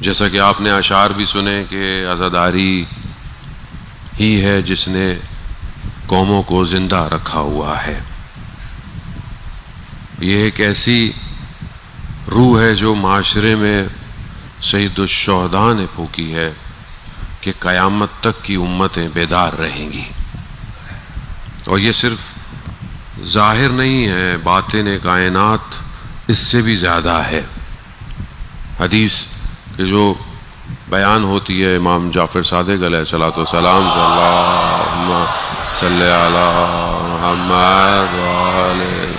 جیسا کہ آپ نے اشعار بھی سنے کہ عزاداری ہی ہے جس نے قوموں کو زندہ رکھا ہوا ہے. یہ ایک ایسی روح ہے جو معاشرے میں سید الشہداء نے پھونکی ہے کہ قیامت تک کی امتیں بیدار رہیں گی. اور یہ صرف ظاہر نہیں ہے، باطن کائنات اس سے بھی زیادہ ہے. حدیث کہ جو بیان ہوتی ہے امام جعفر صادق علیہ الصلوۃ والسلام صلی اللہم صلی علی محمد وآلہ.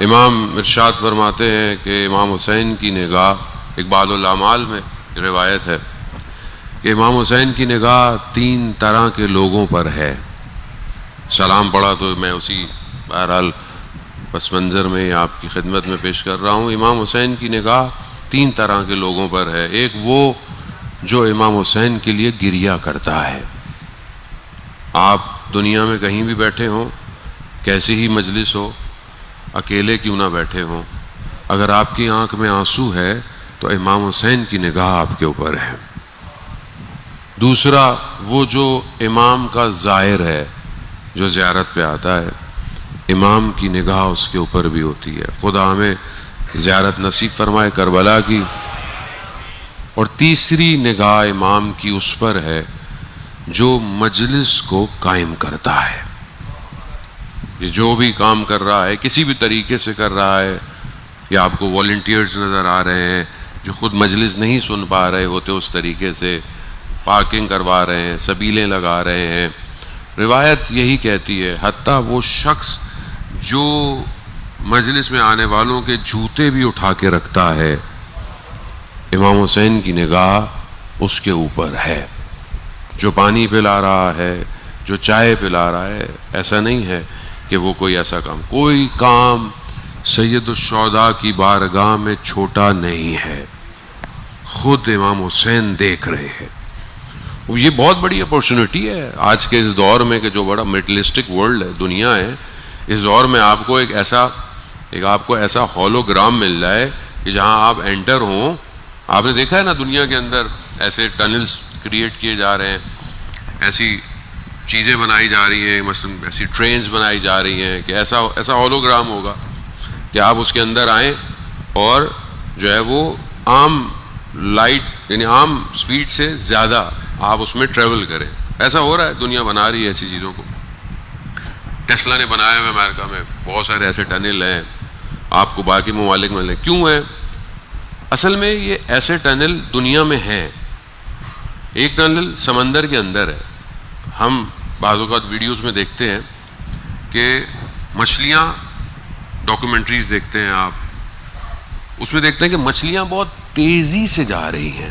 امام ارشاد فرماتے ہیں کہ امام حسین کی نگاہ، اقبال الاعمال میں روایت ہے کہ امام حسین کی نگاہ 3 طرح کے لوگوں پر ہے. سلام پڑھا تو میں اسی بہرحال پس منظر میں آپ کی خدمت میں پیش کر رہا ہوں. امام حسین کی نگاہ 3 طرح کے لوگوں پر ہے. ایک وہ جو امام حسین کے لیے گریہ کرتا ہے. آپ دنیا میں کہیں بھی بیٹھے ہوں، کیسی ہی مجلس ہو، اکیلے کیوں نہ بیٹھے ہوں، اگر آپ کی آنکھ میں آنسو ہے تو امام حسین کی نگاہ آپ کے اوپر ہے. دوسرا وہ جو امام کا زائر ہے، جو زیارت پہ آتا ہے، امام کی نگاہ اس کے اوپر بھی ہوتی ہے. خدا ہمیں زیارت نصیب فرمائے کربلا کی. اور تیسری نگاہ امام کی اس پر ہے جو مجلس کو قائم کرتا ہے. یہ جو بھی کام کر رہا ہے کسی بھی طریقے سے کر رہا ہے، یا آپ کو والنٹیئرز نظر آ رہے ہیں جو خود مجلس نہیں سن پا رہے ہوتے، اس طریقے سے پارکنگ کروا رہے ہیں، سبیلیں لگا رہے ہیں. روایت یہی کہتی ہے حتیٰ وہ شخص جو مجلس میں آنے والوں کے جوتے بھی اٹھا کے رکھتا ہے، امام حسین کی نگاہ اس کے اوپر ہے. جو پانی پلا رہا ہے، جو چائے پلا رہا ہے، ایسا نہیں ہے کہ وہ کوئی ایسا کوئی کام سید الشہداء کی بارگاہ میں چھوٹا نہیں ہے. خود امام حسین دیکھ رہے ہیں. یہ بہت بڑی اپورچونٹی ہے آج کے اس دور میں کہ جو بڑا میٹلسٹک ورلڈ ہے، دنیا ہے، اس دور میں آپ کو ایسا ہولوگرام مل جائے کہ جہاں آپ انٹر ہوں. آپ نے دیکھا ہے نا دنیا کے اندر ایسے ٹنلز کریٹ کیے جا رہے ہیں، ایسی چیزیں بنائی جا رہی ہیں، مثلا ایسی ٹرینز بنائی جا رہی ہیں کہ ایسا ہولوگرام ہوگا کہ آپ اس کے اندر آئیں اور جو ہے وہ عام لائٹ یعنی عام سپیڈ سے زیادہ آپ اس میں ٹریول کریں. ایسا ہو رہا ہے، دنیا بنا رہی ہے ایسی چیزوں کو. ٹیسلا نے بنایا ہے امریکہ میں، بہت سارے ایسے ٹنل ہیں، آپ کو باقی ممالک میں لیں. کیوں ہیں؟ اصل میں یہ ایسے ٹنل دنیا میں ہیں. ایک ٹنل سمندر کے اندر ہے. ہم بعض اوقات ویڈیوز میں دیکھتے ہیں کہ مچھلیاں، ڈاکومنٹریز دیکھتے ہیں آپ، اس میں دیکھتے ہیں کہ مچھلیاں بہت تیزی سے جا رہی ہیں.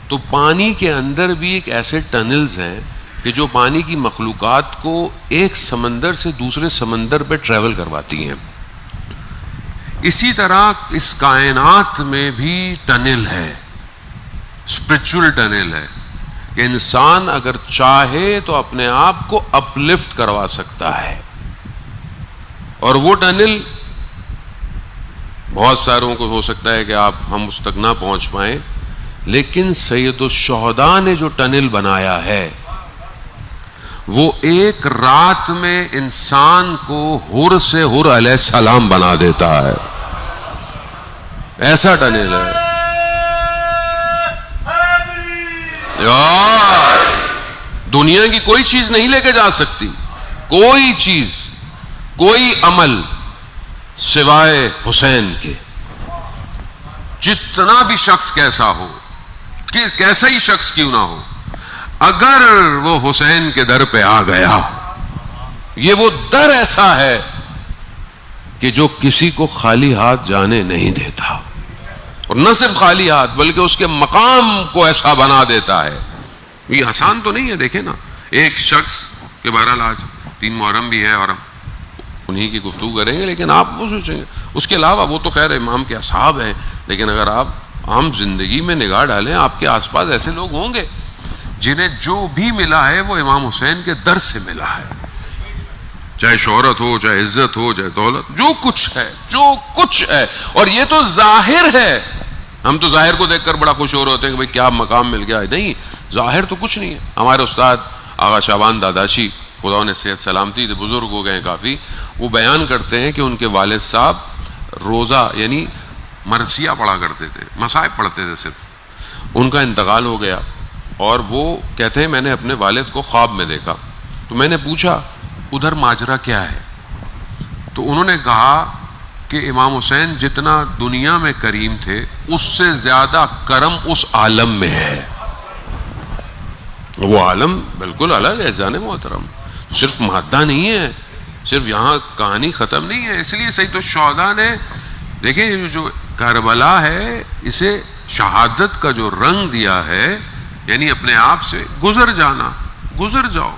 تو پانی کے اندر بھی ایک ایسے ٹنلز ہیں کہ جو پانی کی مخلوقات کو ایک سمندر سے دوسرے سمندر پہ ٹریول کرواتی ہیں. اسی طرح اس کائنات میں بھی ٹنل ہے، اسپرچول ٹنل ہے کہ انسان اگر چاہے تو اپنے آپ کو اپلفٹ کروا سکتا ہے. اور وہ ٹنل بہت ساروں کو ہو سکتا ہے کہ ہم اس تک نہ پہنچ پائیں، لیکن سید الشہداء نے جو ٹنل بنایا ہے وہ ایک رات میں انسان کو حر سے حر علیہ السلام بنا دیتا ہے. ایسا ٹنل ہے. دنیا کی کوئی چیز نہیں لے کے جا سکتی، کوئی چیز، کوئی عمل سوائے حسین کے. جتنا بھی شخص کیسا ہو، کیسا ہی شخص کیوں نہ ہو، اگر وہ حسین کے در پہ آ گیا، یہ وہ در ایسا ہے کہ جو کسی کو خالی ہاتھ جانے نہیں دیتا. اور نہ صرف خالی ہاتھ بلکہ اس کے مقام کو ایسا بنا دیتا ہے. یہ آسان تو نہیں ہے. دیکھیں نا، ایک شخص کے بہرحال آج 3 محرم بھی ہے اور ہم انہی کی گفتگو کریں گے، لیکن آپ وہ سوچیں گے اس کے علاوہ وہ تو خیر امام کے اصحاب ہیں، لیکن اگر آپ عام زندگی میں نگاہ ڈالیں آپ کے آس پاس ایسے لوگ ہوں گے جنہیں جو بھی ملا ہے وہ امام حسین کے در سے ملا ہے. چاہے شہرت ہو، چاہے عزت ہو، چاہے دولت، جو کچھ ہے. اور یہ تو ظاہر ہے ہم تو ظاہر کو دیکھ کر بڑا خوش ہو رہے ہوتے ہیں کہ بھئی کیا مقام مل گیا ہے. نہیں، ظاہر تو کچھ نہیں ہے. ہمارے استاد آغا شعبان داداشی خدا انہیں صحت سلامتی دے، بزرگ ہو گئے ہیں کافی، وہ بیان کرتے ہیں کہ ان کے والد صاحب روزہ یعنی مرثیہ پڑھا کرتے تھے، مصائب پڑھتے تھے صرف. ان کا انتقال ہو گیا اور وہ کہتے ہیں میں نے اپنے والد کو خواب میں دیکھا. تو میں نے پوچھا ادھر ماجرا کیا ہے؟ تو انہوں نے کہا کہ امام حسین جتنا دنیا میں کریم تھے اس سے زیادہ کرم اس عالم میں ہے. وہ عالم بالکل الگ ہے جان محترم، صرف مادہ نہیں ہے، صرف یہاں کہانی ختم نہیں ہے. اس لیے سید الشہداء نے دیکھیں جو کربلا ہے اسے شہادت کا جو رنگ دیا ہے، یعنی اپنے آپ سے گزر جانا، گزر جاؤ.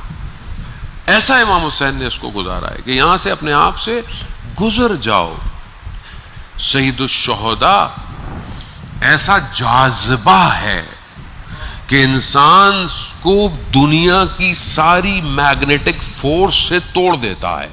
ایسا امام حسین نے اس کو گزارا ہے کہ یہاں سے اپنے آپ سے گزر جاؤ. سید الشہداء ایسا جاذبہ ہے کہ انسان کو دنیا کی ساری میگنیٹک فورس سے توڑ دیتا ہے.